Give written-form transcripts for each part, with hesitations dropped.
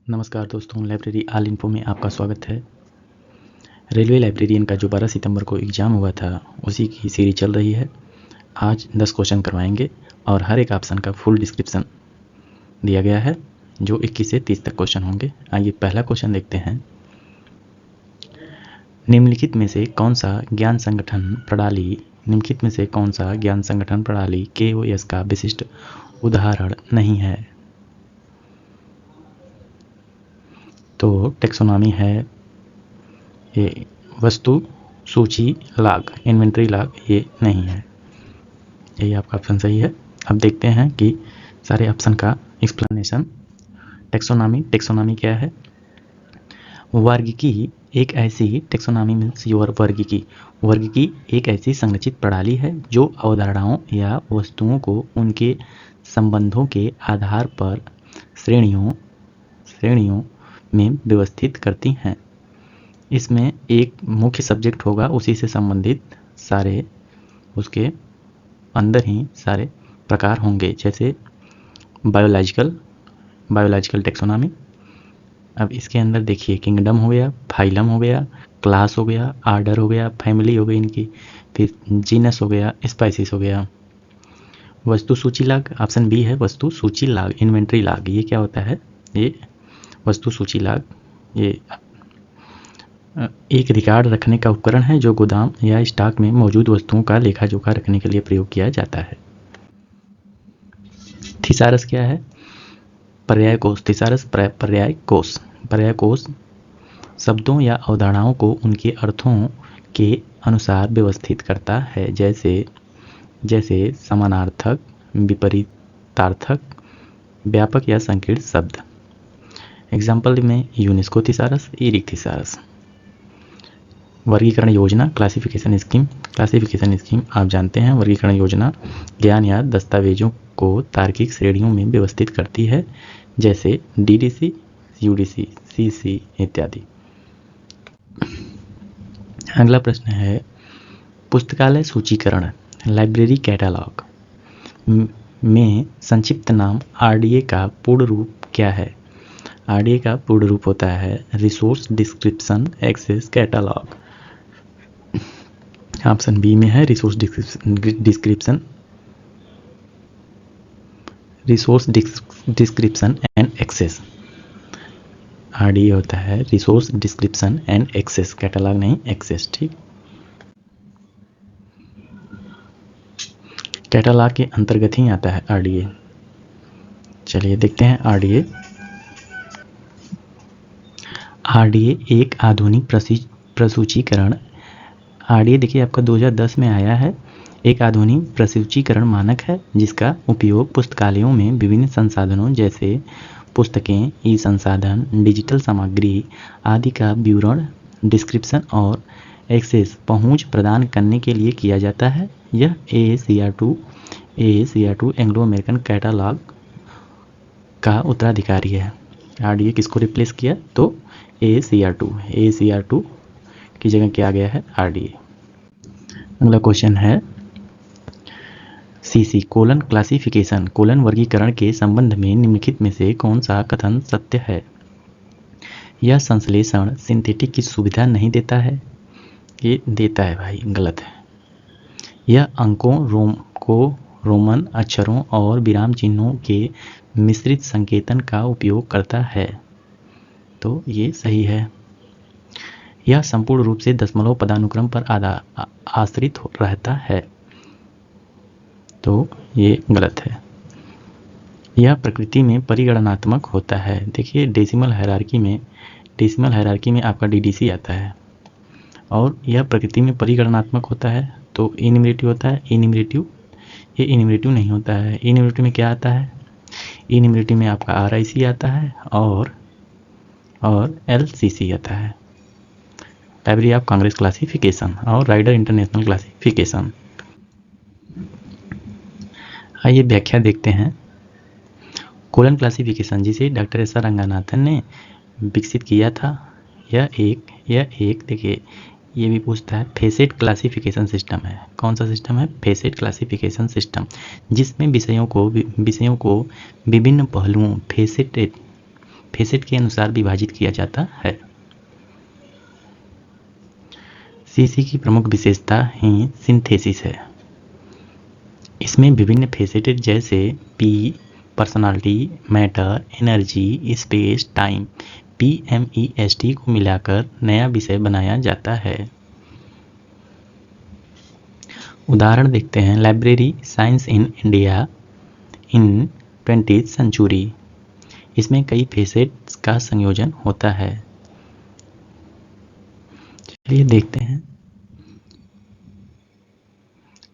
नमस्कार दोस्तों, library all info में आपका स्वागत है। रेलवे लाइब्रेरियन का जो 12 सितंबर को एग्ज़ाम हुआ था उसी की सीरीज चल रही है। आज 10 क्वेश्चन करवाएंगे और हर एक ऑप्शन का फुल डिस्क्रिप्शन दिया गया है, जो 21 से 30 तक क्वेश्चन होंगे। आइए पहला क्वेश्चन देखते हैं। निम्नलिखित में से कौन सा ज्ञान संगठन प्रणाली KOS का विशिष्ट उदाहरण नहीं है? तो टेक्सोनॉमी है, ये वस्तु सूची लाग, इन्वेंट्री लाग ये नहीं है। यही आपका ऑप्शन सही है। अब देखते हैं कि सारे ऑप्शन का एक्सप्लेनेशन। टेक्सोनॉमी क्या है? वर्गीकी एक ऐसी टेक्सोनॉमी मीन्स योर वर्गीकी एक ऐसी संरचित प्रणाली है जो अवधारणाओं या वस्तुओं को उनके संबंधों के आधार पर श्रेणियों में व्यवस्थित करती हैं। इसमें एक मुख्य सब्जेक्ट होगा, उसी से संबंधित सारे उसके अंदर ही सारे प्रकार होंगे, जैसे बायोलॉजिकल टेक्सोनॉमी। अब इसके अंदर देखिए किंगडम हो गया, फाइलम हो गया, क्लास हो गया, आर्डर हो गया, फैमिली हो गई इनकी, फिर जीनस हो गया, स्पाइसीज हो गया। वस्तु सूची लाग, ऑप्शन बी है वस्तु सूची लाग, इन्वेंट्री लाग। ये क्या होता है? ये वस्तु सूची लाग ये एक रिकॉर्ड रखने का उपकरण है जो गोदाम या स्टॉक में मौजूद वस्तुओं का लेखा जोखा रखने के लिए प्रयोग किया जाता है। थिसारस क्या है? पर्याय कोश। थिसारस पर्याय कोश शब्दों या अवधारणाओं को उनके अर्थों के अनुसार व्यवस्थित करता है, जैसे समानार्थक, विपरीतार्थक, व्यापक या संकीर्ण शब्द। एग्जाम्पल में यूनेस्को थिसारस, इरिक थिसारस। वर्गीकरण योजना, क्लासिफिकेशन स्कीम आप जानते हैं। वर्गीकरण योजना ज्ञान या दस्तावेजों को तार्किक श्रेणियों में व्यवस्थित करती है, जैसे DDC, UDC, CC इत्यादि। अगला प्रश्न है, पुस्तकालय सूचीकरण लाइब्रेरी कैटलॉग में संक्षिप्त नाम RDA का पूर्ण रूप क्या है? RDA का पूर्ण रूप होता है resource description access catalogue. Option B में है resource description and access. RDA होता है resource description and access, catalogue नहीं, एक्सेस। ठीक, कैटलॉग के अंतर्गत ही आता है RDA। चलिए देखते हैं RDA एक आधुनिक प्रसूचीकरण। RDA देखिए आपका 2010 में आया है। एक आधुनिक प्रसूचीकरण मानक है जिसका उपयोग पुस्तकालयों में विभिन्न संसाधनों जैसे पुस्तकें, ई-संसाधन, डिजिटल सामग्री आदि का विवरण, डिस्क्रिप्शन और एक्सेस पहुंच प्रदान करने के लिए किया जाता है। यह AACR2 एंग्लो अमेरिकन कैटलॉग का उत्तराधिकारी है। RDA किसको रिप्लेस किया? तो AACR2 की जगह क्या आ गया है? RDA। अगला क्वेश्चन है, CC क्लासिफिकेशन वर्गीकरण के संबंध में निम्नलिखित में से कौन सा कथन सत्य है? यह संश्लेषण सिंथेटिक की सुविधा नहीं देता है। ये देता है भाई, गलत है। यह अंकों को रोमन अक्षरों और विराम चिन्हों के मिश्रित संकेतन का उपयोग करता है। तो ये सही है। यह संपूर्ण रूप से दशमलव पदानुक्रम पर आश्रित रहता है। तो ये गलत है। यह प्रकृति में परिगणनात्मक होता है। देखिए डेसिमल हायरार्की में आपका DDC आता है, और यह प्रकृति में परिगणनात्मक होता है तो इन्यूमरेटिव होता है। ये इन्यूमरेटिव नहीं होता है। इन्यूमरेटिव में क्या आता है? इन्यूमरेटिव में आपका RIC आता है और LCC आता है, लाइब्रेरी ऑफ कांग्रेस क्लासिफिकेशन और राइडर इंटरनेशनल क्लासिफिकेशन। आइए व्याख्या देखते हैं। कोलन क्लासिफिकेशन जिसे डॉक्टर एस आर रंगनाथन ने विकसित किया था, यह एक देखिए ये भी पूछता है, फेसेट क्लासिफिकेशन सिस्टम है। कौन सा सिस्टम है? फेसेट क्लासिफिकेशन सिस्टम, जिसमें विषयों को विभिन्न पहलुओं फेसेट के अनुसार विभाजित किया जाता है। सीसी की प्रमुख विशेषता ही सिंथेसिस है। इसमें विभिन्न फेसेटेड जैसे P, personality, matter, energy, space, time, PMEST को मिलाकर नया विषय बनाया जाता है। उदाहरण देखते हैं, library science in India in 20th century. इसमें कई फेसेट्स का संयोजन होता है। चलिए देखते हैं,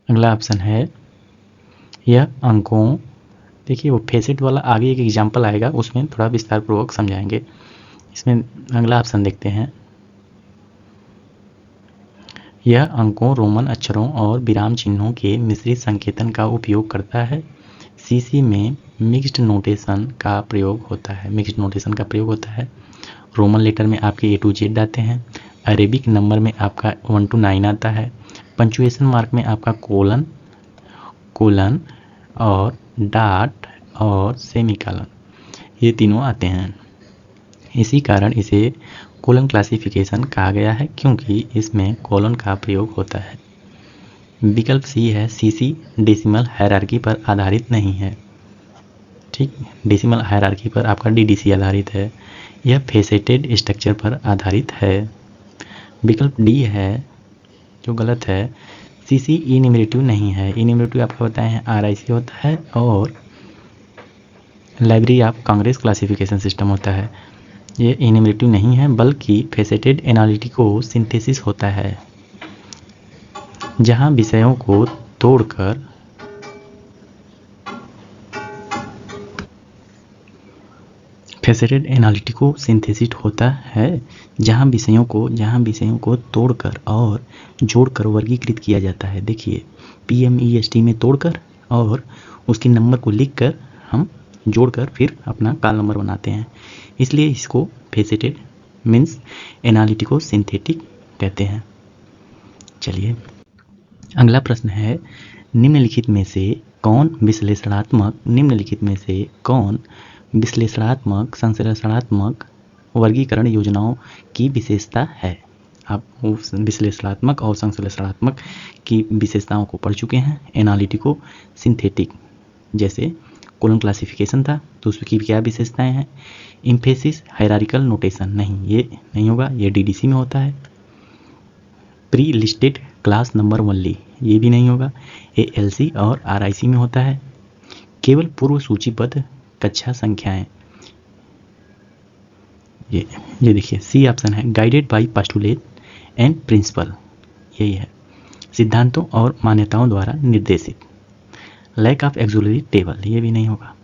अगला ऑप्शन है यह अंकों, देखिए वो फेसेट वाला आगे एक एग्जाम्पल आएगा, उसमें थोड़ा विस्तार पूर्वक समझाएंगे। इसमें अगला ऑप्शन देखते हैं, यह अंकों, रोमन अक्षरों और विराम चिन्हों के मिश्रित संकेतन का उपयोग करता है। सीसी में मिक्स्ड नोटेशन का प्रयोग होता है। रोमन लेटर में आपके A to Z आते हैं। अरेबिक नंबर में आपका 1 to 9 आता है। पंचुएशन मार्क में आपका कोलन और डॉट और सेमीकोलन, ये तीनों आते हैं। इसी कारण इसे कोलन क्लासिफिकेशन कहा गया है, क्योंकि इसमें कोलन का प्रयोग होता है। विकल्प सी है, सीसी डेसिमल हायरार्की पर आधारित नहीं है। ठीक, डेसिमल हायरार्की पर आपका DDC आधारित है। यह फेसेटेड स्ट्रक्चर पर आधारित है। विकल्प डी है जो गलत है, सीसी इन्यूमरेटिव नहीं है। इन्यूमरेटिव आपको बताए हैं RIC होता है और library of Congress classification system होता है। ये इन्यूमरेटिव नहीं है, बल्कि फेसेटेड एनालिटिको सिंथेसिस होता है, जहां विषयों को तोड़कर फेसेटेड एनालिटिको सिंथेसिस होता है, जहां विषयों को तोड़कर और जोड़कर वर्गीकृत किया जाता है। देखिए, PMEST में तोड़कर और उसके नंबर को लिखकर हम जोड़कर फिर अपना काल नंबर बनाते हैं, इसलिए इसको फेसेटेड मीन्स एनालिटिको सिंथेटिक कहते हैं। चलिए अगला प्रश्न है, निम्नलिखित में से कौन विश्लेषणात्मक संश्लेषणात्मक वर्गीकरण योजनाओं की विशेषता है। आप विश्लेषणात्मक और संश्लेषणात्मक की विशेषताओं को पढ़ चुके हैं। एनालिटिको सिंथेटिक, जैसे कोलन क्लासिफिकेशन था तो उसकी क्या विशेषताएं हैं। इम्फेसिस हायरार्किकल नोटेशन, नहीं, ये नहीं होगा, ये DDC में होता है। Pre listed class number only, ये भी नहीं होगा, ये LC और RIC में होता है। केवल पूर्व सूचीबद्ध कक्षा संख्याएं, ये देखिए सी ऑप्शन है, guided by postulate and principle, यही है, सिद्धांतों और मान्यताओं द्वारा निर्देशित। लैक ऑफ एक्सुलरी टेबल, ये भी नहीं होगा।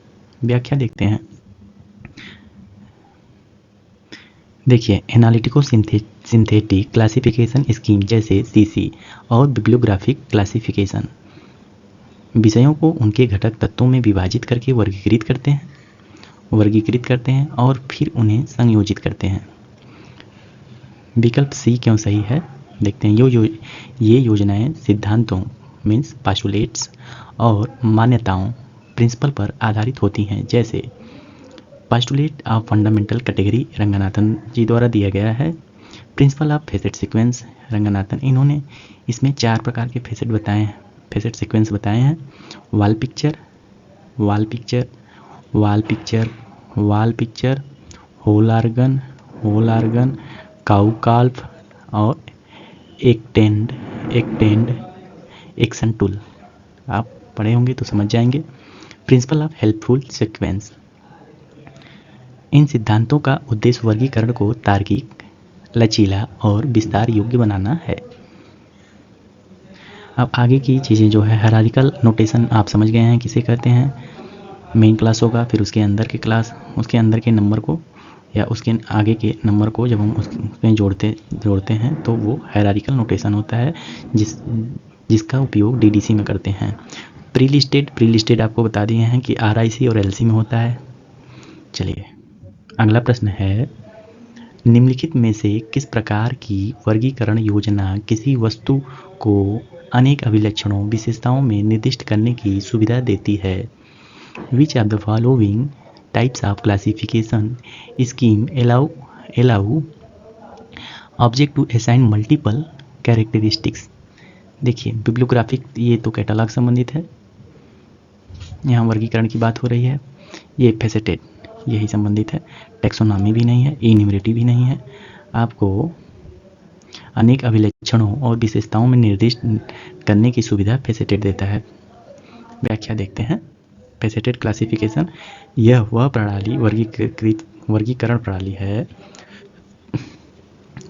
व्याख्या देखते हैं, देखिए एनालिटिको सिंथेटिक क्लासिफिकेशन स्कीम जैसे सीसी और बिब्लियोग्राफिक क्लासिफिकेशन विषयों को उनके घटक तत्वों में विभाजित करके वर्गीकृत करते हैं और फिर उन्हें संयोजित करते हैं। विकल्प सी क्यों सही है, देखते हैं। ये योजनाएं सिद्धांतों मीन्स पोस्टुलेट्स और मान्यताओं प्रिंसिपल पर आधारित होती हैं, जैसे postulate of fundamental category Ranganathan ji द्वारा दिया गया है। Principle of facet sequence Ranganathan, इन्होंने इसमें 4 प्रकार के फेसेट सीक्वेंस बताए हैं। Wall picture, whole organ, cow calf और एक्टेंड एक्शन टूल। आप पढ़े होंगे तो समझ जाएंगे। प्रिंसिपल ऑफ हेल्पफुल सीक्वेंस, इन सिद्धांतों का उद्देश्य वर्गीकरण को तार्किक, लचीला और विस्तार योग्य बनाना है। अब आगे की चीज़ें जो है, हायरार्किकल नोटेशन आप समझ गए हैं किसे कहते हैं। मेन क्लास होगा, फिर उसके अंदर के क्लास, उसके अंदर के नंबर को या उसके आगे के नंबर को जब हम उसमें जोड़ते हैं तो वो हायरार्किकल नोटेशन होता है, जिसका उपयोग DDC में करते हैं। प्री लिस्टेड आपको बता दिए हैं कि RIC और LC में होता है। चलिए अगला प्रश्न है, निम्नलिखित में से किस प्रकार की वर्गीकरण योजना किसी वस्तु को अनेक विशेषताओं में निर्दिष्ट करने की सुविधा देती है। Which of the following types of classification scheme allow object to assign multiple characteristics. देखिए बिब्लियोग्राफिक, ये तो कैटलॉग संबंधित है, यहाँ वर्गीकरण की बात हो रही है। ये फेसेटेड, यही संबंधित है। टेक्सोनॉमी भी नहीं है, इन्यूमरेटिव भी नहीं है। आपको अनेक अभिलक्षणों और विशेषताओं में निर्दिष्ट करने की सुविधा फेसेटेड देता है। व्याख्या देखते हैं। फेसेटेड क्लासिफिकेशन, यह वह प्रणाली वर्गीकरण प्रणाली है,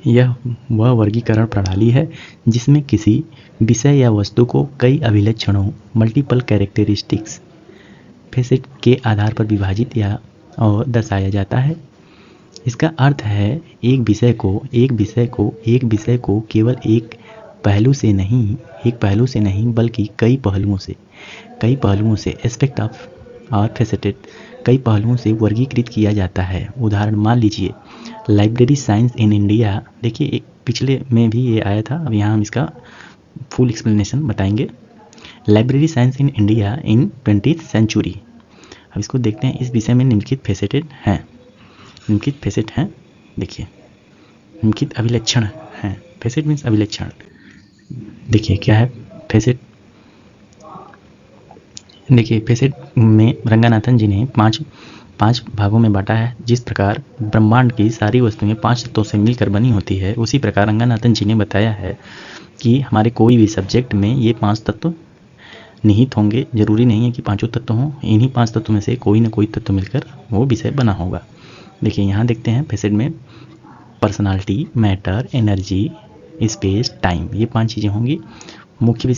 यह वह वर्गीकरण प्रणाली है जिसमें किसी विषय या वस्तु को कई अभिलक्षणों मल्टीपल कैरेक्टरिस्टिक्स फेसेट के आधार पर विभाजित या और दर्शाया जाता है। इसका अर्थ है एक विषय को केवल एक पहलू से नहीं बल्कि कई पहलुओं से एस्पेक्ट ऑफ और फेसेटेड, कई पहलुओं से वर्गीकृत किया जाता है। उदाहरण मान लीजिए लाइब्रेरी साइंस इन इंडिया। देखिए एक पिछले में भी ये आया था, अब यहाँ हम इसका फुल एक्सप्लेनेशन बताएंगे। Library science in India in 20th century. अब इसको देखते हैं। इस विषय में निम्नलिखित फेसेट हैं। देखिए निम्नलिखित अभिलक्षण हैं। फेसेट मीन्स अभिलक्षण। देखिए क्या है फेसेट। देखिए फेसेट में रंगानाथन जी ने पांच भागों में बांटा है। जिस प्रकार ब्रह्मांड की सारी वस्तुएं 5 तत्वों से मिलकर बनी होती है, उसी प्रकार रंगानाथन जी ने बताया है कि हमारे कोई भी सब्जेक्ट में ये 5 तत्व निहित होंगे। जरूरी नहीं है कि पांचों तत्व हों, इन्हीं 5 तत्वों में से कोई ना कोई तत्व मिलकर वो विषय बना होगा। देखिए यहाँ देखते हैं फेसेट में personality, matter, energy, space, time, ये 5 चीज़ें होंगी। मुख्य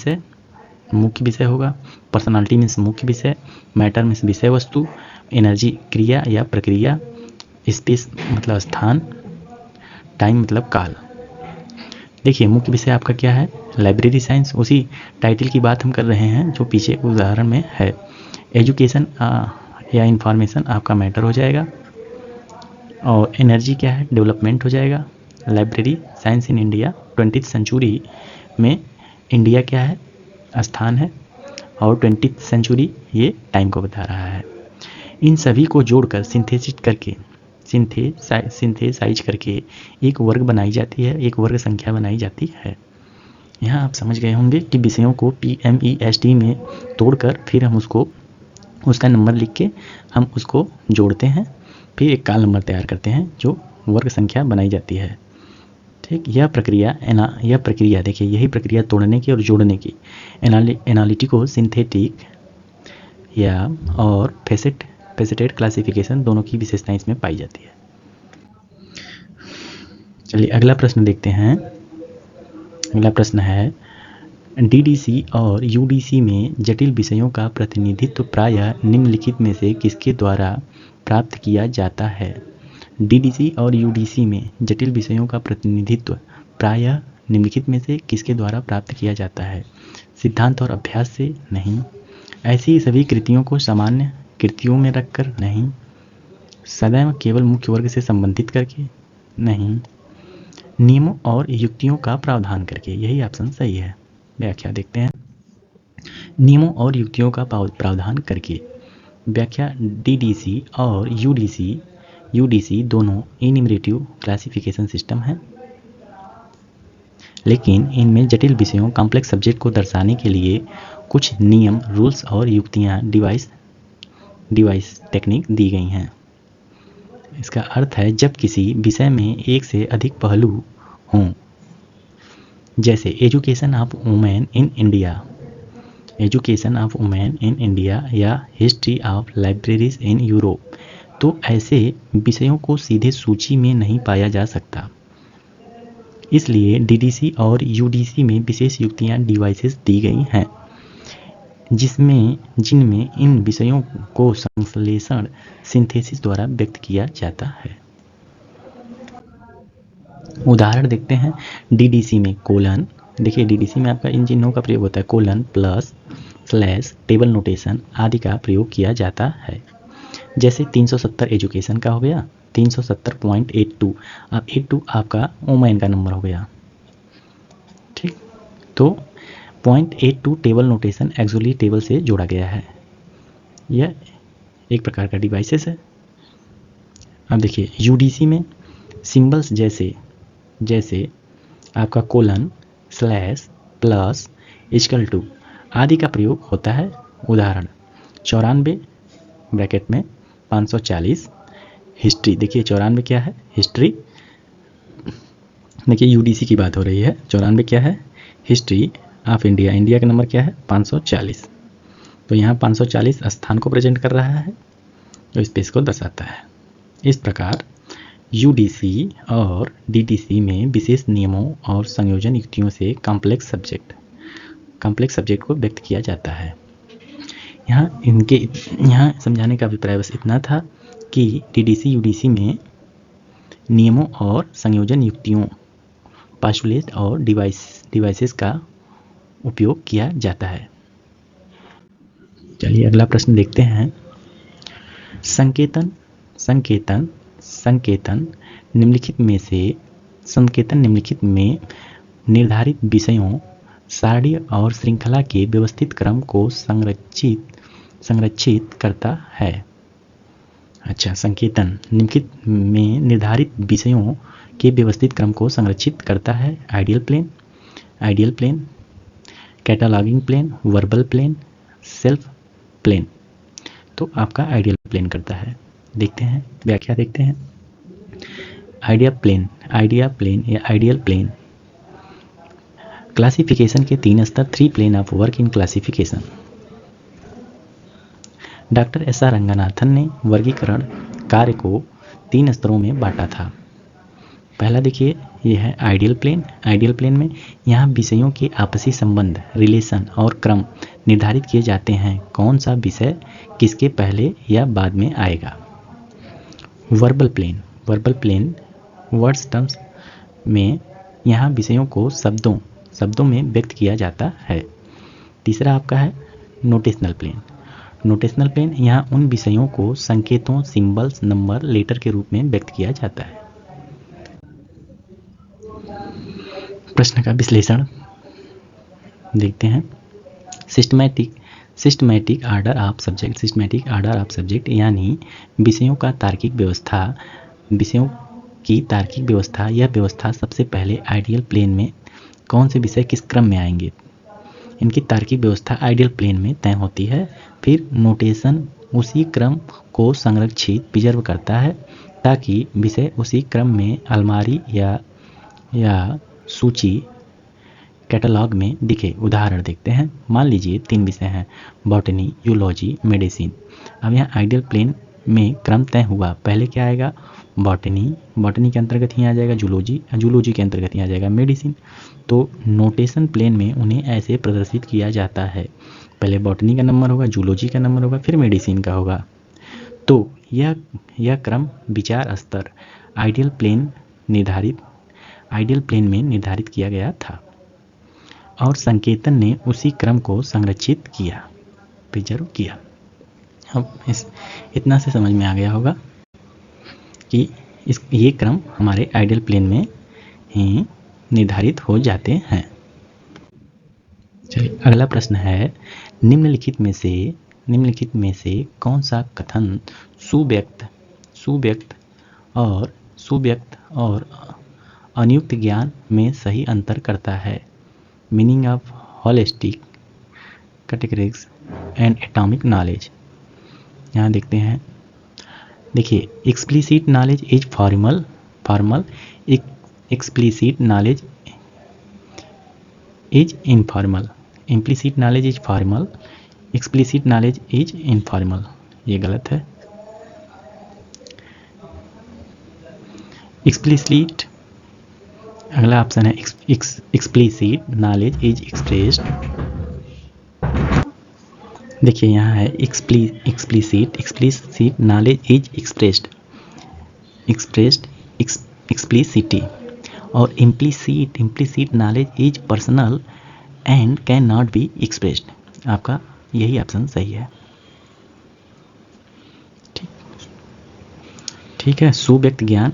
विषय होगा। पर्सनालिटी मीन्स मुख्य विषय, मैटर मीन्स विषय वस्तु, एनर्जी क्रिया या प्रक्रिया, स्पेस मतलब स्थान, टाइम मतलब काल। देखिए मुख्य विषय आपका क्या है, लाइब्रेरी साइंस। उसी टाइटल की बात हम कर रहे हैं जो पीछे उदाहरण में है। एजुकेशन या इंफॉर्मेशन आपका मैटर हो जाएगा, और एनर्जी क्या है, डेवलपमेंट हो जाएगा। Library science in India 20th century में इंडिया क्या है, स्थान है, और 20th सेंचुरी ये टाइम को बता रहा है। इन सभी को जोड़कर सिंथेसाइज करके एक वर्ग बनाई जाती है, एक वर्ग संख्या बनाई जाती है। यहाँ आप समझ गए होंगे कि विषयों को PMEST में तोड़कर फिर हम उसका नंबर लिख के हम उसको जोड़ते हैं, फिर एक काल नंबर तैयार करते हैं जो वर्ग संख्या बनाई जाती है। ठीक, यह प्रक्रिया देखिए, यही प्रक्रिया तोड़ने की और जोड़ने की एनालिटिको सिंथेटिक या और फेसेटेड क्लासिफिकेशन दोनों की विशेषताएं इसमें पाई जाती है। चलिए अगला प्रश्न देखते हैं। अगला प्रश्न है, DDC और UDC में जटिल विषयों का प्रतिनिधित्व प्रायः निम्नलिखित में से किसके द्वारा प्राप्त किया जाता है। DDC और UDC में जटिल विषयों का प्रतिनिधित्व प्रायः निम्नलिखित में से किसके द्वारा प्राप्त किया जाता है। सिद्धांत और अभ्यास से नहीं, ऐसी सभी कृतियों को सामान्य कृतियों में रखकर नहीं, सदैव केवल मुख्य वर्ग से संबंधित करके नहीं, नियमों और युक्तियों का प्रावधान करके। यही ऑप्शन सही है। व्याख्या देखते हैं। नियमों और युक्तियों का प्रावधान करके। व्याख्या, DDC और UDC दोनों इन्यूमरेटिव क्लासिफिकेशन सिस्टम हैं, लेकिन इनमें जटिल विषयों कॉम्प्लेक्स सब्जेक्ट को दर्शाने के लिए कुछ नियम, रूल्स और युक्तियाँ डिवाइस टेक्निक दी गई हैं। इसका अर्थ है जब किसी विषय में एक से अधिक पहलू हों, जैसे education of women in India या history of libraries in Europe, तो ऐसे विषयों को सीधे सूची में नहीं पाया जा सकता। इसलिए DDC और UDC में विशेष युक्तियाँ डिवाइसेस दी गई हैं जिनमें इन विषयों को संश्लेषण सिंथेसिस द्वारा व्यक्त किया जाता है। उदाहरण देखते हैं। DDC में कोलन, देखिए DDC में आपका इन चिन्हों का प्रयोग होता है, colon, plus, slash, table notation आदि का प्रयोग किया जाता है। जैसे 370 एजुकेशन का हो गया, 370.82, अब 82 आपका वुमेन का नंबर हो गया। ठीक, तो 0.82 टेबल नोटेशन एक्चुअली टेबल से जोड़ा गया है। यह एक प्रकार का डिवाइसेस है। अब देखिए यूडीसी में सिंबल्स जैसे आपका colon, slash, plus, equal to आदि का प्रयोग होता है। उदाहरण 94 ब्रैकेट में 540। हिस्ट्री, देखिए 94 क्या है, हिस्ट्री। देखिए यूडीसी की बात हो रही है, 94 क्या है, हिस्ट्री ऑफ इंडिया। इंडिया का नंबर क्या है, 540। तो यहाँ 540 स्थान को प्रेजेंट कर रहा है, तो स्पेस को दर्शाता है। इस प्रकार यूडीसी और डीटीसी में विशेष नियमों और संयोजन युक्तियों से कॉम्प्लेक्स सब्जेक्ट को व्यक्त किया जाता है। यहाँ समझाने का अभिप्राय बस इतना था कि डीडीसी यूडीसी में नियमों और संयोजन युक्तियों, पास्टुलेट और डिवाइसेस का उपयोग किया जाता है। चलिए अगला प्रश्न देखते हैं। संकेतन निम्नलिखित में निर्धारित विषयों, सारणी और श्रृंखला के व्यवस्थित क्रम को संरक्षित करता है। अच्छा, संकेतन निम्नलिखित में निर्धारित विषयों के व्यवस्थित क्रम को संरक्षित करता है। Ideal plane, cataloguing plane, verbal plane, self plane. तो आपका आइडियल प्लेन करता है। देखते हैं व्याख्या, देखते हैं। आइडिया प्लेन या आइडियल प्लेन क्लासिफिकेशन के 3 स्तर, 3 plane of work in classification. Doctor S R Ranganathan ने वर्गीकरण कार्य को 3 स्तरों में बांटा था। पहला देखिए, यह है आइडियल प्लेन में यहाँ विषयों के आपसी संबंध, रिलेशन और क्रम निर्धारित किए जाते हैं। कौन सा विषय किसके पहले या बाद में आएगा। वर्बल प्लेन वर्ड्स टर्म्स में यहाँ विषयों को शब्दों में व्यक्त किया जाता है। तीसरा आपका है नोटेशनल प्लेन यहाँ उन विषयों को संकेतों, सिंबल्स, नंबर, लेटर के रूप में व्यक्त किया जाता है। प्रश्न का विश्लेषण देखते हैं। सिस्टमैटिक आर्डर ऑफ सब्जेक्ट यानी विषयों की तार्किक व्यवस्था। यह व्यवस्था सबसे पहले आइडियल प्लेन में कौन से विषय किस क्रम में आएंगे, इनकी तार्किक व्यवस्था आइडियल प्लेन में तय होती है। फिर नोटेशन उसी क्रम को संरक्षित प्रिजर्व करता है ताकि विषय उसी क्रम में अलमारी या सूची, कैटलॉग में दिखे। उदाहरण देखते हैं। मान लीजिए 3 विषय हैं, बॉटनी, यूलॉजी, मेडिसिन। अब यहाँ आइडियल प्लेन में क्रम तय हुआ। पहले क्या आएगा, बॉटनी के अंतर्गत ही आ जाएगा जूलॉजी के अंतर्गत ही आ जाएगा मेडिसिन। तो नोटेशन प्लेन में उन्हें ऐसे प्रदर्शित किया जाता है, पहले बॉटनी का नंबर होगा, जूलॉजी का नंबर होगा, फिर मेडिसिन का होगा। तो यह क्रम विचार स्तर आइडियल प्लेन में निर्धारित किया गया था और संकेतन ने उसी क्रम को संरक्षित किया, प्रिजर्व किया। अब इतना से समझ में आ गया होगा कि ये क्रम हमारे आइडियल प्लेन में ही निर्धारित हो जाते हैं। चलिए अगला प्रश्न है, निम्नलिखित में से कौन सा कथन सुव्यक्त और अनुयुक्त ज्ञान में सही अंतर करता है। Meaning of holistic categories and atomic knowledge. यहाँ देखते हैं। देखिए, explicit knowledge is formal, explicit knowledge is informal, implicit knowledge is formal, explicit knowledge is informal. ये गलत है। एक्सप्लिसिट, अगला ऑप्शन है एक्सप्लिसिट नॉलेज इज एक्सप्रेस्ड। देखिए यहाँ है explicit knowledge is expressed explicitly, और implicit knowledge is personal and can not be expressed. आपका यही ऑप्शन सही है। ठीक है। सुव्यक्त ज्ञान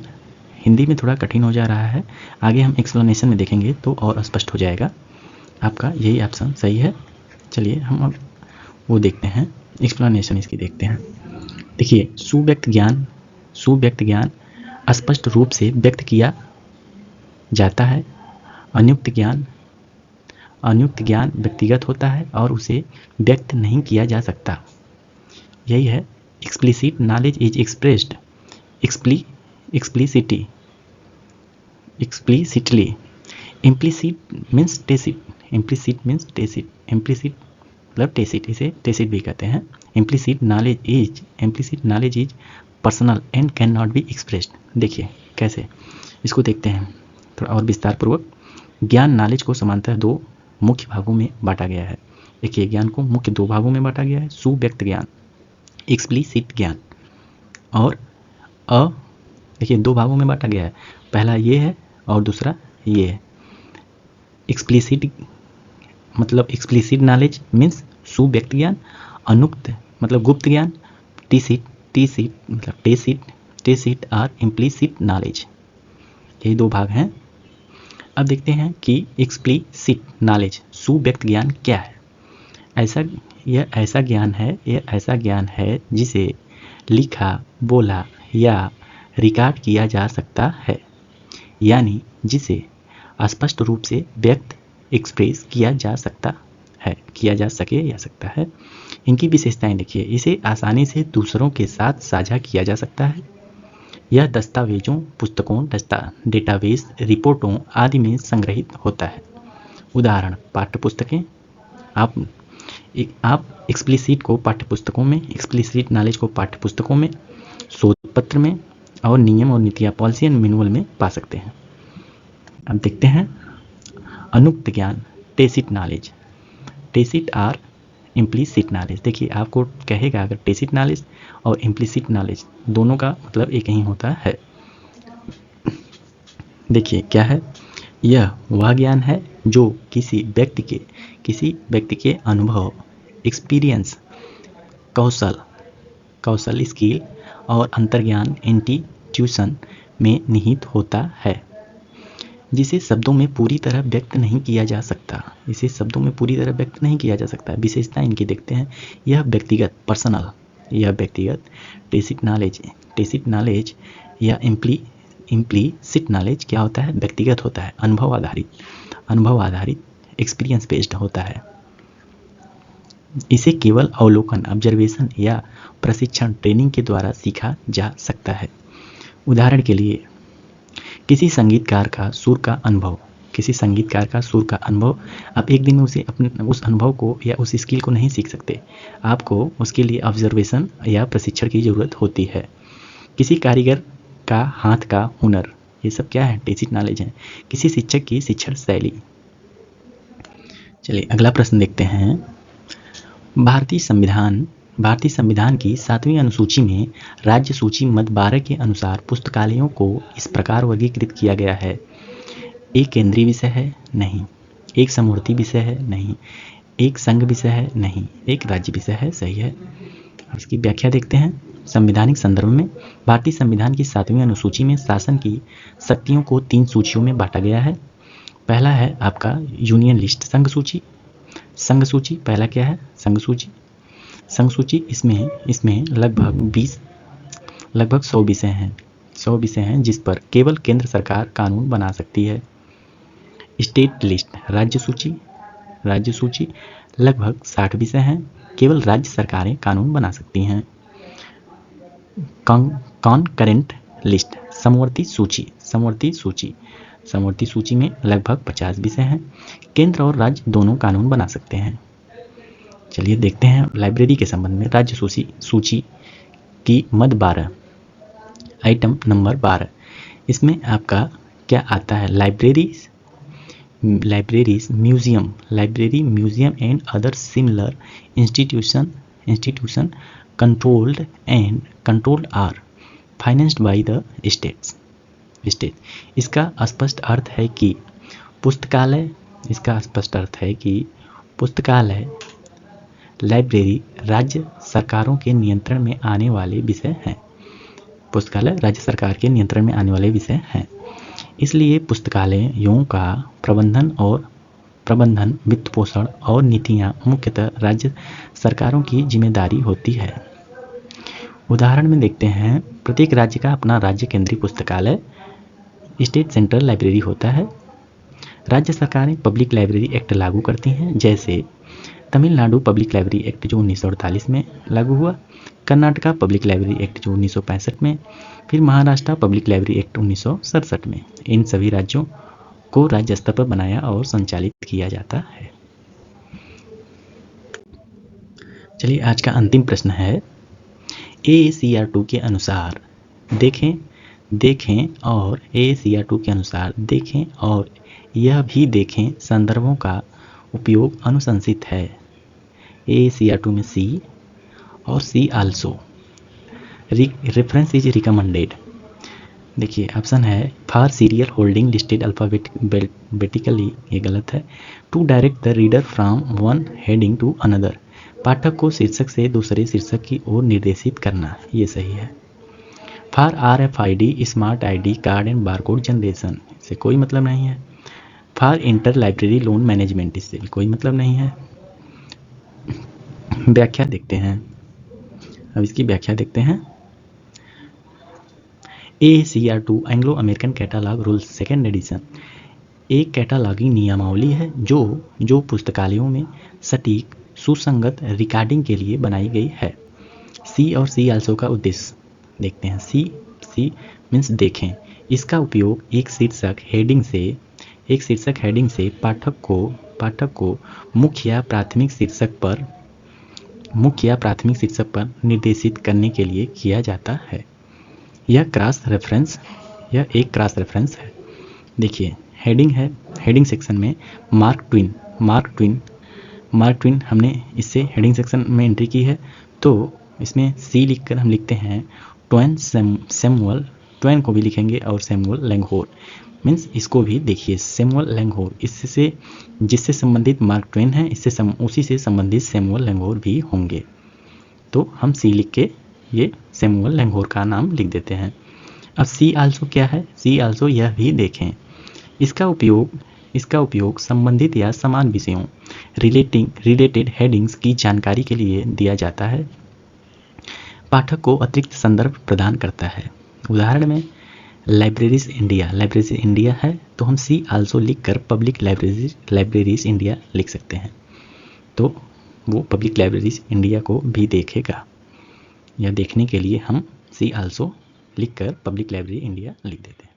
हिंदी में थोड़ा कठिन हो जा रहा है, आगे हम एक्सप्लेनेशन में देखेंगे तो और स्पष्ट हो जाएगा। आपका यही ऑप्शन सही है। चलिए हम अब वो देखते हैं, एक्सप्लेनेशन इसकी देखते हैं। देखिए, सुव्यक्त ज्ञान स्पष्ट रूप से व्यक्त किया जाता है। अनुक्त ज्ञान व्यक्तिगत होता है और उसे व्यक्त नहीं किया जा सकता। यही है explicit knowledge is expressed explicitly। implicit means tacit, implicit मतलब tacit, इसे tacit भी कहते हैं। implicit knowledge is personal and cannot be expressed। देखिए कैसे, इसको देखते हैं थोड़ा और विस्तार पूर्वक। ज्ञान नॉलेज को समानतः दो मुख्य भागों में बांटा गया है। देखिए ज्ञान को मुख्य दो भागों में बांटा गया है, सुव्यक्त ज्ञान एक्सप्लिसिट ज्ञान और देखिए दो भागों में बांटा गया है, पहला ये है और दूसरा ये है। एक्सप्लिसिट मतलब एक्सप्लिसिट नॉलेज मीन्स सुव्यक्त ज्ञान, अनुक्त मतलब गुप्त ज्ञान, टेसिट मतलब टेसिट और इम्प्लिसिट नॉलेज, यही दो भाग हैं। अब देखते हैं कि एक्सप्लिसिट नॉलेज सुव्यक्त ज्ञान क्या है। यह ऐसा ज्ञान है जिसे लिखा, बोला या रिकॉर्ड किया जा सकता है, यानी जिसे स्पष्ट रूप से व्यक्त एक्सप्रेस किया जा सकता है। इनकी विशेषताएं देखिए, इसे आसानी से दूसरों के साथ साझा किया जा सकता है। यह दस्तावेजों, पुस्तकों, डेटाबेस, रिपोर्टों आदि में संग्रहित होता है। उदाहरण पाठ्यपुस्तकें। आप एक्सप्लिसिट को पाठ्यपुस्तकों में, एक्सप्लिसिट नॉलेज को पाठ्यपुस्तकों में, शोध पत्र में और नियम और नीतियाँ पॉलिसी एंड मैनुअल में पा सकते हैं। अब देखते हैं अनुक्त ज्ञान टेसिट नॉलेज, टेसिट और इम्प्लिसिट नॉलेज। देखिए आपको कहेगा अगर टेसिट नॉलेज और इम्प्लिसिट नॉलेज दोनों का मतलब एक ही होता है। देखिए क्या है, यह वह ज्ञान है जो किसी व्यक्ति के अनुभव, एक्सपीरियंस, कौशल स्किल और अंतर्ज्ञान इंट्यूशन में निहित होता है, जिसे शब्दों में पूरी तरह व्यक्त नहीं किया जा सकता। विशेषता इनकी देखते हैं। यह व्यक्तिगत टेसिट नॉलेज या इम्प्लिसिट नॉलेज क्या होता है, व्यक्तिगत होता है, अनुभव आधारित एक्सपीरियंस बेस्ड होता है। इसे केवल अवलोकन, ऑब्जर्वेशन या प्रशिक्षण, ट्रेनिंग के द्वारा सीखा जा सकता है। उदाहरण के लिए किसी संगीतकार का सुर का अनुभव, आप एक दिन में उस अनुभव को या उस स्किल को नहीं सीख सकते, आपको उसके लिए ऑब्जर्वेशन या प्रशिक्षण की ज़रूरत होती है। किसी कारीगर का हाथ का हुनर, ये सब क्या है, टेसिट नॉलेज है। किसी शिक्षक की शिक्षण शैली। चलिए अगला प्रश्न देखते हैं। भारतीय संविधान की 7वीं अनुसूची में राज्य सूची मद 12 के अनुसार पुस्तकालयों को इस प्रकार वर्गीकृत किया गया है। एक केंद्रीय विषय है, नहीं। एक समवर्ती विषय है, नहीं। एक संघ विषय है, नहीं। एक राज्य विषय है, सही है। इसकी व्याख्या देखते हैं। संवैधानिक संदर्भ में भारतीय संविधान की 7वीं अनुसूची में शासन की शक्तियों को 3 सूचियों में बांटा गया है। पहला है आपका यूनियन लिस्ट, संघ सूची। पहला क्या है, संघ सूची। इसमें लगभग 100 विषय हैं जिस पर केवल केंद्र सरकार कानून बना सकती है। स्टेट लिस्ट, राज्य सूची लगभग 60 विषय हैं, केवल राज्य सरकारें कानून बना सकती हैं। कॉन्करेंट लिस्ट, समवर्ती सूची में लगभग 50 विषय हैं, केंद्र और राज्य दोनों कानून बना सकते हैं। चलिए देखते हैं लाइब्रेरी के संबंध में। राज्य सूची की मद 12, आइटम नंबर 12, इसमें आपका क्या आता है, libraries, museum and other similar institution controlled or financed by the state. इसका स्पष्ट अर्थ है कि पुस्तकालय, लाइब्रेरी राज्य सरकारों के नियंत्रण में आने वाले विषय हैं। इसलिए पुस्तकालयों का प्रबंधन, वित्त पोषण और नीतियां मुख्यतः राज्य सरकारों की जिम्मेदारी होती है। उदाहरण में देखते हैं प्रत्येक राज्य का अपना राज्य केंद्रीय पुस्तकालय स्टेट सेंट्रल लाइब्रेरी होता है। राज्य सरकारें पब्लिक लाइब्रेरी एक्ट लागू करती हैं, जैसे तमिलनाडु पब्लिक लाइब्रेरी एक्ट जो 1948 में लागू हुआ, कर्नाटका पब्लिक लाइब्रेरी एक्ट जो 1965 में, फिर महाराष्ट्र पब्लिक लाइब्रेरी एक्ट 1967 में। इन सभी राज्यों को राज्य स्तर पर बनाया और संचालित किया जाता है। चलिए आज का अंतिम प्रश्न है, AACR2 के अनुसार देखें और AACR2 के अनुसार देखें और यह भी देखें संदर्भों का उपयोग अनुशंसित है। AACR2 में C और C also. Reference is recommended. देखिए ऑप्शन है for serial holding listed alphabetically, ये गलत है। To direct the reader from one heading to another, पाठक को शीर्षक से दूसरे शीर्षक की ओर निर्देशित करना, ये सही है। For RFID smart ID card and barcode generation, इससे कोई मतलब नहीं है। For inter library loan management, इससे भी कोई मतलब नहीं है। व्याख्या देखते हैं, अब इसकी व्याख्या देखते हैं। AACR2 Anglo American catalogue rules second edition एक कैटालॉगिंग नियमावली है जो पुस्तकालयों में सटीक सुसंगत रिकॉर्डिंग के लिए बनाई गई है। C और C आल्सो का उद्देश्य देखते हैं। C मीन्स देखें। इसका उपयोग एक शीर्षक हेडिंग से पाठक को मुख्य या प्राथमिक शीर्षक पर निर्देशित करने के लिए किया जाता है। यह एक क्रॉस रेफरेंस है। देखिए हेडिंग सेक्शन में मार्क ट्विन हमने इससे हेडिंग सेक्शन में एंट्री की है, तो इसमें C लिखकर हम लिखते हैं ट्वेन को भी लिखेंगे और सैमुअल लैंगहोर, मीन्स इसको भी देखिए सैमुअल लैंगहोर, जिससे संबंधित मार्क ट्वेन है, उसी से संबंधित सैमुअल लैंगहोर भी होंगे, तो हम C लिख के ये सैमुअल लैंगहोर का नाम लिख देते हैं। अब C आल्सो क्या है? C आल्सो यह भी देखें। इसका उपयोग संबंधित या समान विषयों रिलेटेड हेडिंग्स की जानकारी के लिए दिया जाता है। पाठक को अतिरिक्त संदर्भ प्रदान करता है। उदाहरण में लाइब्रेरीज इंडिया है, तो हम C आल्सो लिखकर पब्लिक लाइब्रेरीज इंडिया लिख सकते हैं, तो वो पब्लिक लाइब्रेरीज इंडिया को भी देखेगा। या देखने के लिए हम C आल्सो लिखकर पब्लिक लाइब्रेरी इंडिया लिख देते हैं।